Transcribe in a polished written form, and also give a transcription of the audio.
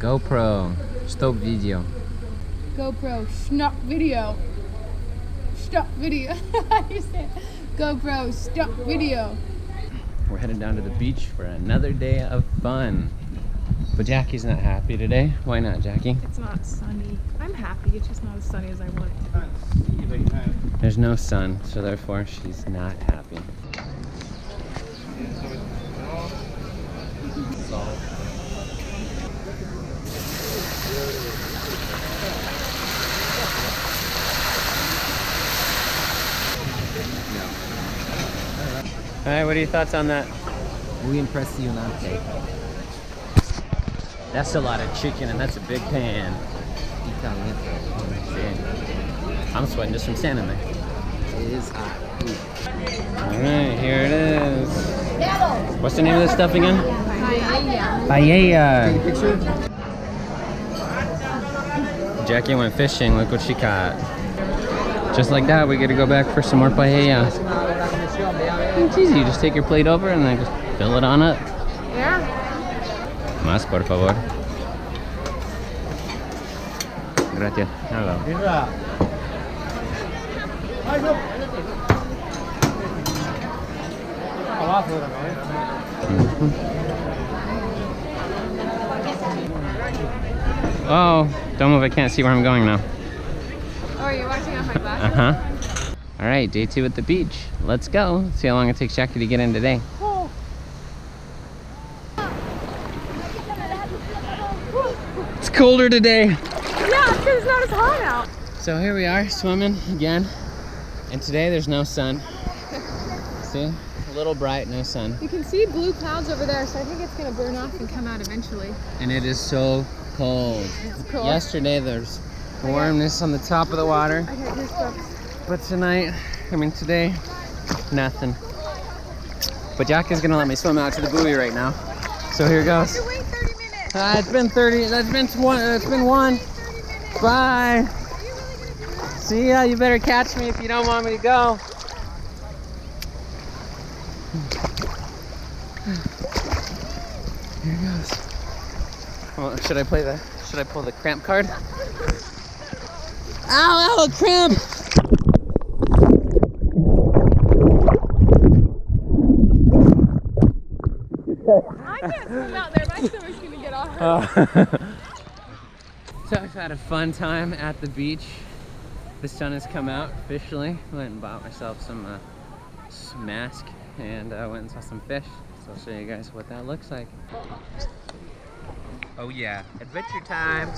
GoPro, stop video. GoPro, stop video. Stop video. You said GoPro, stop video. We're headed down to the beach for another day of fun. But Jackie's not happy today. Why not, Jackie? It's not sunny. I'm happy, it's just not as sunny as I want it to be. There's no sun, so therefore she's not happy. Alright, what are your thoughts on that? Muy impresionante. That's a lot of chicken and that's a big pan. See? I'm sweating just from standing there. It is hot. Alright, here it is. What's the name of this stuff again? Paella. Paella. Picture? Jackie went fishing, look what she caught. Just like that, we get to go back for some more paella. It's easy, you just take your plate over and then just fill it on up. Yeah. Más, por favor. Gracias. Hello. Oh, don't move, I can't see where I'm going now. Oh, are you watching on my glasses? Uh-huh. All right, day 2 at the beach. Let's go. See how long it takes Jackie to get in today. Oh. It's colder today. Yeah, because it's not as hot out. So here we are, swimming again. And today there's no sun. See? A little bright, no sun. You can see blue clouds over there, so I think it's going to burn off and come out eventually. And it is so cold. It's cool. Yesterday there's warmness on the top of the water. I got goosebumps. But tonight, today, nothing. But Jackie's gonna let me swim out to the buoy right now. So here goes. Wait 30 minutes. It's been 30, it's been one. Bye. See ya, you better catch me if you don't want me to go. Here goes. Well, should I pull the cramp card? Ow, cramp! I can't swim out there. My stomach's going to get all hurt. So I've had a fun time at the beach. The sun has come out officially. Went and bought myself some mask and went and saw some fish. So I'll show you guys what that looks like. Oh yeah, adventure time.